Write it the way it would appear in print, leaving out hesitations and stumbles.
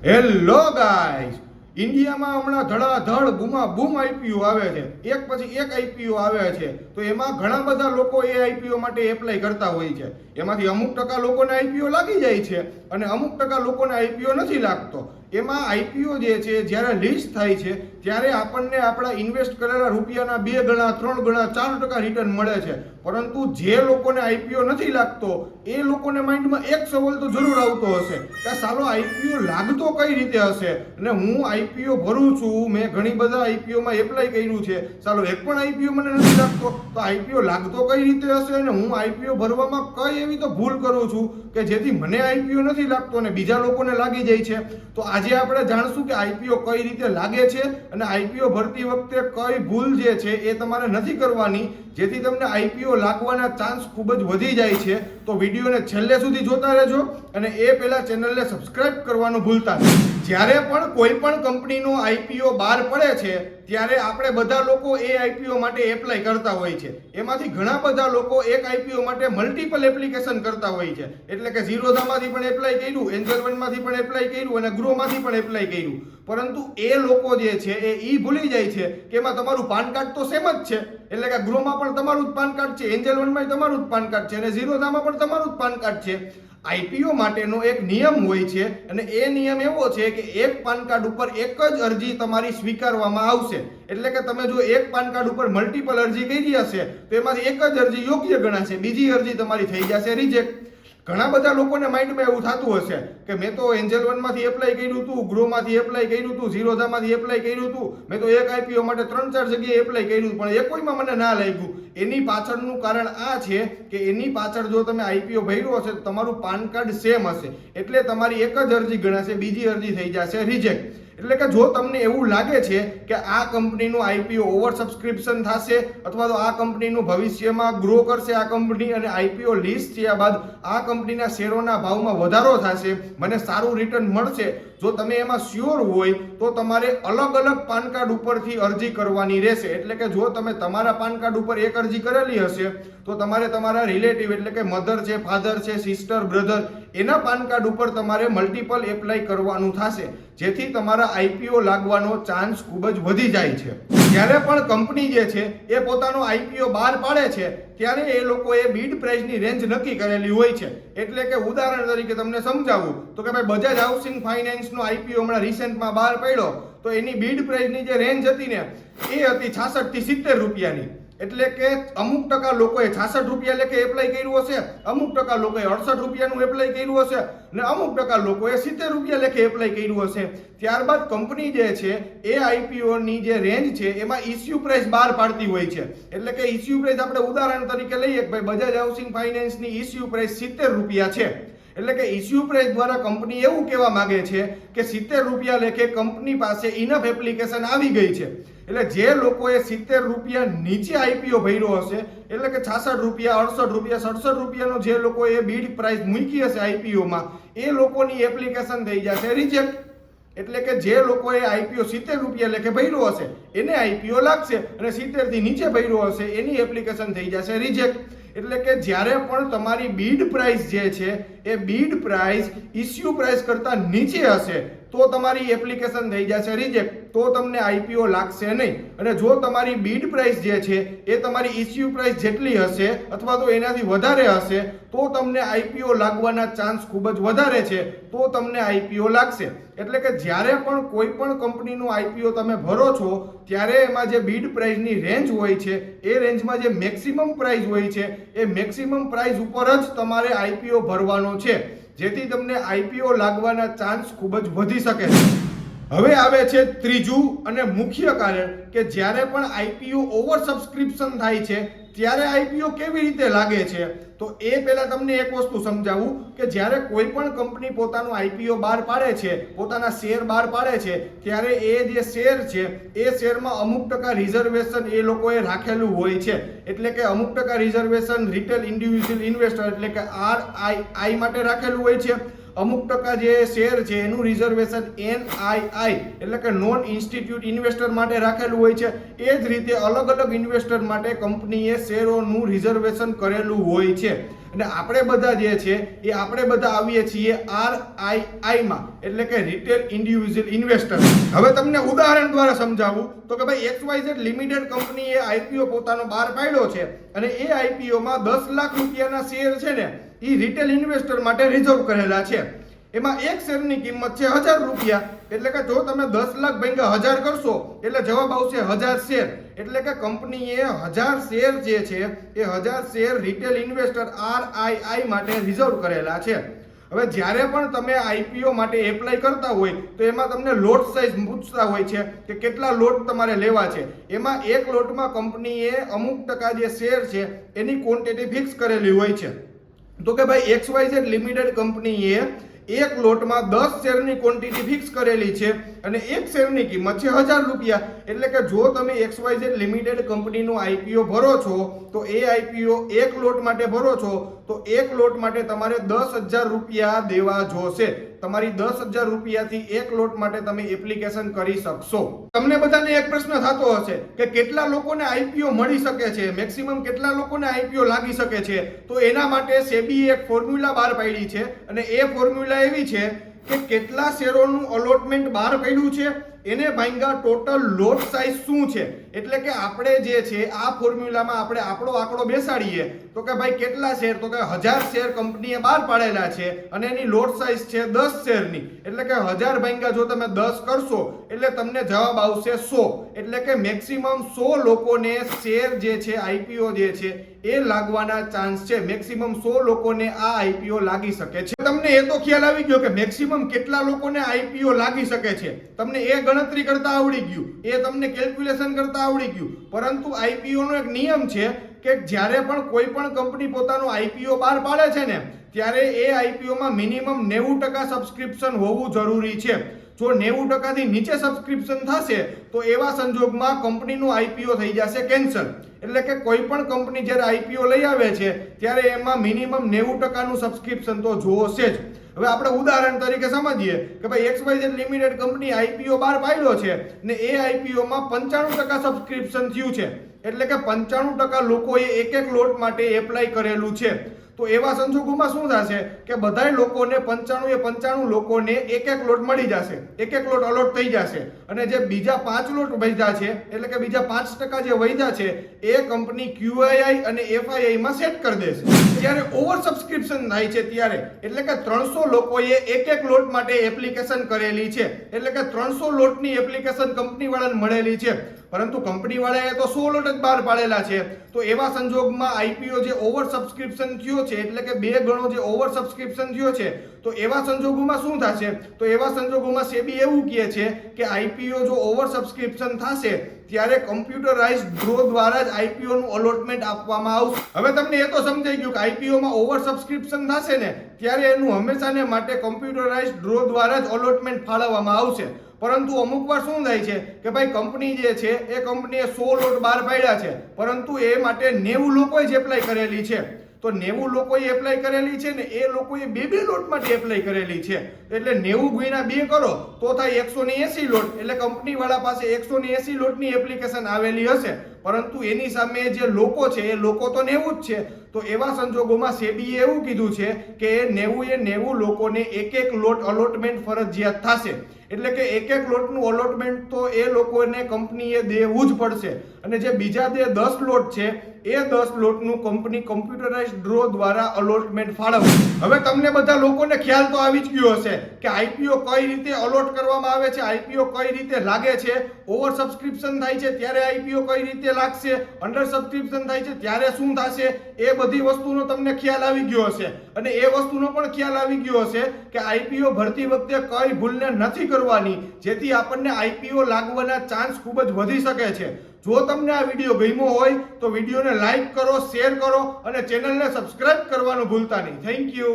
Hello guys, ઇન્ડિયામાં હમણાં ધડાધડ બૂમ આઈપીઓ આવે છે. એક પછી એક આઈપીઓ આવે છે. તો એમાં ઘણા બધા લોકો એ આઈપીઓ માટે એપ્લાય કરતા હોય છે. એમાંથી અમુક ટકા લોકોને આઈપીઓ લાગી જાય છે અને અમુક ટકા લોકોને આઈપીઓ નથી લાગતો. એમાં આઈપીઓ જે છે જ્યારે લિસ્ટ થાય છે ત્યારે આપણને આપણા ઇન્વેસ્ટ કરેલા રૂપિયાના 2 ગણા 3 ગણા 4% રિટર્ન મળે છે. પરંતુ જે લોકોને આઈપીઓ નથી લાગતો એ લોકોને માઇન્ડમાં એક સવાલ તો જરૂર આવતો હશે કે સાલો આઈપીઓ લાગતો કઈ રીતે હશે, અને હું આઈપીઓ ભરું છું, મેં ઘણી બધા આઈપીઓમાં એપ્લાય કર્યું છે, સાલો એક પણ આઈપીઓ મને નથી લાગતો, તો આઈપીઓ લાગતો કઈ રીતે હશે અને હું આઈપીઓ ભરવામાં કઈ એવી તો ભૂલ કરું છું કે જેથી મને આઈપીઓ નથી લાગતો અને બીજા લોકોને લાગી જાય છે. તો આજે આપણે જાણશું કે આઈપીઓ કઈ રીતે લાગે છે અને આઈપીઓ ભરતી વખતે કઈ ભૂલ જે છે એ તમારે નથી કરવાની, જેથી તમને આઈપીઓ લાગવાના ચાન્સ ખૂબ જ વધી જાય છે. તો વિડીયોને છેલ્લે સુધી જોતા રહેજો અને એ પહેલા ચેનલને સબસ્ક્રાઇબ કરવાનું ભૂલતા નહીં. જ્યારે પણ કોઈ પણ કંપનીનો આઈપીઓ બહાર પડે છે ત્યારે આપણે બધા લોકો એ આઈપીઓ માટે એપ્લાય કરતા હોય છે. એમાંથી ઘણા બધા લોકો એક આઈપીઓ માટે મલ્ટિપલ એપ્લિકેશન કરતા હોય છે. એટલે કે ઝીરોધામાંથી પણ એપ્લાય કર્યું, એન્જલ વનમાંથી પણ એપ્લાય કર્યું અને ગ્રોમાંથી પણ એપ્લાય કર્યું. પરંતુ એ લોકો જે છે એ ભૂલી જાય છે કે એમાં તમારું પાન કાર્ડ તો સેમ જ છે. એટલે કે ગ્રોમાં પણ તમારું જ પાન કાર્ડ છે, એન્જલ વનમાં તમારું જ પાન કાર્ડ છે અને ઝીરોધામાં પણ તમારું જ પાન કાર્ડ છે. આઈપીઓ માટેનો એક નિયમ હોય છે અને એ નિયમ એવો છે કે એક પાન કાર્ડ ઉપર એક જ અરજી તમારી સ્વીકારવામાં આવશે. એટલે કે તમે જો એક પાન કાર્ડ ઉપર મલ્ટિપલ અરજી કરી હશે તો એમાંથી એક જ અરજી યોગ્ય ગણાશે, બીજી અરજી તમારી થઈ જશે રિજેક્ટ. ઘણા બધા લોકોને માઇન્ડમાં એવું થતું હશે કે મેં તો એન્જલ વનમાંથી એપ્લાય કર્યું હતું, ગ્રોમાંથી એપ્લાય કર્યું હતું, ઝીરોધામાંથી એપ્લાય કર્યું હતું, મેં તો એક આઈપીઓ માટે 3-4 જગ્યાએ એપ્લાય કર્યું પણ એ કોઈમાં મને ના લાગ્યું. એની પાછળનું કારણ આ છે કે એની પાછળ જો તમે આઈપીઓ ભર્યો હશે તો તમારું પાન કાર્ડ સેમ હશે, એટલે તમારી એક જ અરજી ગણાશે, બીજી અરજી થઈ જશે રિજેક્ટ. એટલે કે જો તમને એવું લાગે છે કે આ કંપનીનું આઈપીઓ ઓવર સબસ્ક્રિપ્શન થશે અથવા તો આ કંપનીનું ભવિષ્યમાં ગ્રો કરશે આ કંપની અને આઈપીઓ લિસ્ટ થયા બાદ આ કંપનીના શેરોના ભાવમાં વધારો થશે, મને સારું રિટર્ન મળશે, જો તમે એમાં શ્યોર હોય તો તમારે અલગ અલગ પાન કાર્ડ ઉપરથી અરજી કરવાની રહેશે. એટલે કે જો તમે તમારા પાન કાર્ડ ઉપર એક અરજી કરેલી હશે તો તમારે તમારા રિલેટિવ એટલે કે મધર છે, ફાધર છે, સિસ્ટર, બ્રધર એના પાન કાર્ડ ઉપર તમારે મલ્ટિપલ એપ્લાય કરવાનું થશે, જેથી તમારા આઈપીઓ લાગવાનો ચાન્સ ખૂબ જ વધી જાય છે. જ્યારે પણ કંપની જે છે એ પોતાનો આઈપીઓ બહાર પાડે છે ત્યારે એ લોકોએ બીડ પ્રાઇસની રેન્જ નક્કી કરેલી હોય છે. એટલે કે ઉદાહરણ તરીકે તમને સમજાવું તો કે ભાઈ બજાજ હાઉસિંગ ફાઇનાન્સનો આઈપીઓ હમણાં રિસેન્ટમાં બહાર પડ્યો તો એની બીડ પ્રાઇસની જે રેન્જ હતી ને એ હતી 66 થી 70 રૂપિયાની. એટલે કે અમુક ટકા લોકોએ 66 રૂપિયા લેખે એપ્લાય કર્યું હશે, અમુક ટકા લોકોએ 68 રૂપિયાનું એપ્લાય કર્યું હશે અને અમુક ટકા લોકોએ 70 રૂપિયા લેખે એપ્લાય કર્યું હશે. ત્યારબાદ કંપની જે છે એ આઈપીઓની જે રેન્જ છે એમાં ઇસ્યુ પ્રાઇસ બહાર પાડતી હોય છે. એટલે કે ઇસ્યુ પ્રાઇસ આપણે ઉદાહરણ તરીકે લઈએ કે ભાઈ બજાજ હાઉસિંગ ફાઇનાન્સની ઇસ્યુ પ્રાઇસ 70 રૂપિયા છે. એટલે કે ઇસ્યુ પ્રાઇસ દ્વારા કંપની એવું કહેવા માંગે છે કે 70 રૂપિયા લેખે કંપની પાસે ઇનફ એપ્લિકેશન આવી ગઈ છે. એટલે જે લોકોએ 70 રૂપિયા નીચે આઈપીઓ ભર્યો હશે એટલે કે 66 રૂપિયા, 68 રૂપિયા, 67 રૂપિયાનો જે લોકોએ બીડ પ્રાઇસ મૂકી હશે આઈપીઓમાં એ લોકોની એપ્લિકેશન થઈ જશે રિજેક્ટ. એટલે કે જે લોકોએ આઈપીઓ 70 રૂપિયા લેખે ભર્યો હશે એને આઈપીઓ લાગશે અને 70 થી નીચે ભર્યો હશે એની એપ્લિકેશન થઈ જશે રિજેક્ટ. એટલે કે જ્યારે પણ તમારી બીડ પ્રાઇસ જે છે એ બીડ પ્રાઇસ ઇસ્યુ પ્રાઇસ કરતા નીચે હશે તો તમારી એપ્લિકેશન થઈ જશે રિજેક્ટ, તો તમને આઈપીઓ લાગશે નહીં. અને જો તમારી બીડ પ્રાઇસ જે છે એ તમારી ઇસ્યુ પ્રાઇસ જેટલી હશે અથવા તો એનાથી વધારે હશે તો તમને આઈપીઓ લાગવાના ચાન્સ ખૂબ જ વધારે છે, તો તમને આઈપીઓ લાગશે. એટલે કે જ્યારે પણ કોઈ પણ કંપનીનું આઈપીઓ તમે ભરો છો ત્યારે એમાં જે બીડ પ્રાઇસની રેન્જ હોય છે એ રેન્જમાં જે મેક્સિમમ પ્રાઇસ હોય છે એ મેક્સિમમ પ્રાઇસ ઉપર જ તમારે આઈપીઓ ભરવાનો છે, જેથી તમને આઈપીઓ લાગવાના ચાન્સ ખૂબ જ વધી શકે છે. હવે આવે છે ત્રીજું અને મુખ્ય કારણ કે જ્યારે પણ આઈપીઓ ઓવર સબસ્ક્રિપ્શન થાય છે ત્યારે આઈપીઓ કેવી રીતે લાગે છે. તો એ પહેલા તમને એક વસ્તુ સમજાવું કે જ્યારે કોઈ પણ કંપની પોતાનું આઈપીઓ બહાર પાડે છે, પોતાના શેર બહાર પાડે છે ત્યારે એ જે શેર છે એ શેરમાં અમુક ટકા રિઝર્વેશન એ લોકોએ રાખેલું હોય છે. એટલે કે અમુક ટકા રિઝર્વેશન રિટેલ ઇન્ડિવિજ્યુઅલ ઇન્વેસ્ટર એટલે કે RII માટે રાખેલું હોય છે, અમુક ટકા જે શેર છે એનું રિઝર્વેશન NII એટલે કે નોન ઇન્સ્ટિટ્યુટ ઇન્વેસ્ટર માટે રાખેલું હોય છે. એ જ રીતે અલગ અલગ ઇન્વેસ્ટર માટે કંપનીએ શેરોનું રિઝર્વેશન કરેલું હોય છે. અને આપણે બધા જે છે એ આપણે બધા આવીએ છીએ RII માં, એટલે કે રિટેલ ઇન્ડિવિજ્યુઅલ ઇન્વેસ્ટર. હવે તમને ઉદાહરણ દ્વારા સમજાવું તો કે ભાઈ XYZ લિમિટેડ કંપનીએ IPO પોતાનો બહાર પાડ્યો છે અને એ IPO માં 10 લાખ રૂપિયાના શેર છે ને એ રિટેલ ઇન્વેસ્ટર માટે રિઝર્વ કરેલા છે. એમાં એક શેરની કિંમત છે 1000 રૂપિયા, એટલે કે જો તમે 10 લાખ ભાગ્યા 1000 કરશો એટલે જવાબ આવશે 1000 શેર. એટલે કે કંપનીએ 1000 શેર જે છે એ 1000 શેર રિટેલ ઇન્વેસ્ટર RII માટે રિઝર્વ કરેલા છે. હવે જ્યારે પણ તમે IPO માટે એપ્લાય કરતા હોય તો એમાં તમને લોટ સાઇઝ પૂછતા હોય છે કે કેટલા લોટ તમારે લેવા છે. એમાં એક લોટમાં કંપનીએ અમુક ટકા જે શેર છે એની ક્વોન્ટિટી ફિક્સ કરેલી હોય છે. તો કે ભાઈ XYZ લિમિટેડ કંપનીએ એક લોટમાં 10 શેરની ક્વોન્ટિટી ફિક્સ કરેલી છે અને એક શેરની કિંમત છે 1000 રૂપિયા. એટલે કે જો તમે XYZ લિમિટેડ કંપનીનું IPO ભરો છો તો એ IPO એક લોટ માટે ભરો છો તો એક લોટ માટે તમારે 10,000 રૂપિયા દેવા જોશે. તમારી 10,000 રૂપિયાથી એક લોટ માટે તમે એપ્લિકેશન કરી શકશો. તમને બધાને એક પ્રશ્ન થતો હશે કે કેટલા લોકોને IPO મળી શકે છે, મેક્સિમમ કેટલા લોકોને IPO લાગી શકે છે. તો એના માટે સેબીએ એક ફોર્મ્યુલા બહાર પાડી છે અને એ ફોર્મ્યુલા એવી છે કે કેટલા શેરોનું અલોટમેન્ટ બહાર પડ્યું છે એને ભાગ્યા ટોટલ લોટ સાઇઝ શું છે. એટલે કે આપણે જે છે આ ફોર્મ્યુલામાં આપણે આપણો આંકડો બેસાડીએ તો કે ભાઈ કેટલા શેર, તો કે 1000 શેર કંપનીએ બહાર પાડેલા છે અને એની લોટ સાઇઝ છે 10 શેરની. એટલે કે 1000 ભાગ્યા જો તમે 10 કરશો એટલે તમને જવાબ આવશે 100. એટલે કે મેક્સિમમ 100 લોકોને શેર જે છે IPO જે છે એ લાગવાના ચાન્સ છે. મેક્સિમમ 100 લોકોને આ IPO લાગી શકે છે. તમને એ તો ખ્યાલ આવી ગયો કે મેક્સિમમ કેટલા લોકોને IPO લાગી શકે છે. તમને એ ગણતરી કરતા આવડી ગયું, એ તમને કેલ્ક્યુલેશન કરતા આવડી ગયું. પરંતુ IPO નો એક નિયમ છે કે જ્યારે પણ કોઈ પણ કંપની પોતાનું IPO બહાર પાડે છે ને ત્યારે એ IPO માં મિનિમમ 90% સબસ્ક્રિપ્શન હોવું જરૂરી છે. જો 90% થી નીચે સબસ્ક્રિપ્શન થશે તો એવા સંજોગમાં કંપનીનું IPO થઈ જશે કેન્સલ. એટલે કે કોઈ પણ કંપની જ્યારે IPO લઈ આવે છે ત્યારે એમાં મિનિમમ 90% નું સબસ્ક્રિપ્શન તો જોશે જ. હવે આપણે ઉદાહરણ તરીકે સમજીએ કે ભાઈ XYZ લિમિટેડ કંપની IPO બહાર પાડ્યો છે ને એ IPO માં 95% સબસ્ક્રિપ્શન થયું છે. એટલે કે 95% લોકોએ એક લોટ માટે એપ્લાય કરેલું છે. તો એવા સંજોગોમાં શું થશે કે બધાય લોકોને 95 લોકોને એક લોટ મળી જશે, એક લોટ અલોટ થઈ જશે અને જે બીજા 5 લોટ વધ્યા છે એટલે કે બીજા 5% જે વધ્યા છે એ કંપની QII અને FII માં સેટ કરી દેશે. જ્યારે ઓવર સબસ્ક્રિપ્શન થાય છે ત્યારે એટલે કે 300 લોકોએ એક લોટ માટે એપ્લિકેશન કરેલી છે. એટલે કે 300 લોટની એપ્લિકેશન કંપની વાળાને મળેલી છે પરંતુ કંપની વાળાએ તો 100 લોટ જ બહાર પાડેલા છે. તો એવા સંજોગમાં IPO જે ઓવર સબસ્ક્રિપ્શન થયો છે એટલે કે 2 ગણો જે ઓવર સબસ્ક્રિપ્શન થયો છે તો એવા સંજોગોમાં શું થશે, તો એવા સંજોગોમાં સેબી એવું કહે છે કે IPO જો ઓવર સબસ્ક્રિપ્શન થશે ત્યારે કમ્પ્યુટરાઇઝ્ડ ડ્રો દ્વારા જ IPO નું અલોટમેન્ટ આપવામાં આવશે. હવે તમને એ તો સમજાઈ ગયું કે IPO માં ઓવર સબસ્ક્રિપ્શન થશે ને ત્યારે એનું હંમેશાને માટે કમ્પ્યુટરાઇઝ્ડ ડ્રો દ્વારા જ અલોટમેન્ટ ફાળવવામાં આવશે. પરંતુ અમુક વાર શું થાય છે કે ભાઈ કંપની જે છે એ કંપનીએ 100 લોટ બહાર પાડ્યા છે પરંતુ એ માટે 90 લોકોએ જ એપ્લાય કરેલી છે. તો 90 લોકોએ એપ્લાય કરેલી છે ને એ લોકોએ 2 લોટ માટે એપ્લાય કરેલી છે. એટલે 90 ગુણ્યા 2 કરો તો થાય 180 લોટ. એટલે કંપની વાળા પાસે 180 લોટની એપ્લિકેશન આવેલી હશે પરંતુ એની સામે જે લોકો છે એ લોકો તો 90 જ છે. તો એવા સંજોગોમાં સેબીએ એવું કીધું છે કે 90 લોકોને એક લોટ અલોટમેન્ટ ફરજિયાત થશે. એટલે કે એક લોટનું અલોટમેન્ટ તો એ લોકોને કંપનીએ દેવું જ પડશે અને જે બીજા 10 લોટ છે એ 10 લોટનું કંપની કમ્પ્યુટરાઇઝ્ડ ડ્રો દ્વારા અલોટમેન્ટ ફાળવશે. હવે તમને બધા લોકોને ખ્યાલ તો આવી જ ગયો હશે કે IPO કઈ રીતે અલોટ કરવામાં આવે છે, IPO કઈ રીતે લાગે છે, ઓવર સબસ્ક્રિપ્શન થાય છે ત્યારે IPO કઈ રીતે લાગશે, અંડર સબસ્ક્રિપ્શન થાય છે ત્યારે શું થશે, એ બધી વસ્તુનો તમને ખ્યાલ આવી ગયો હશે. અને એ વસ્તુનો પણ ખ્યાલ આવી ગયો હશે કે IPO ભરતી વખતે કઈ ભૂલને નથી કરવાની જેથી આપણને IPO લાગવાના ચાન્સ ખૂબ જ વધી શકે છે. જો તમને આ વિડીયો ગમ્યો હોય તો વિડીયોને લાઈક કરો, શેર કરો અને ચેનલને સબસ્ક્રાઇબ કરવાનું ભૂલતા નહીં. Thank you.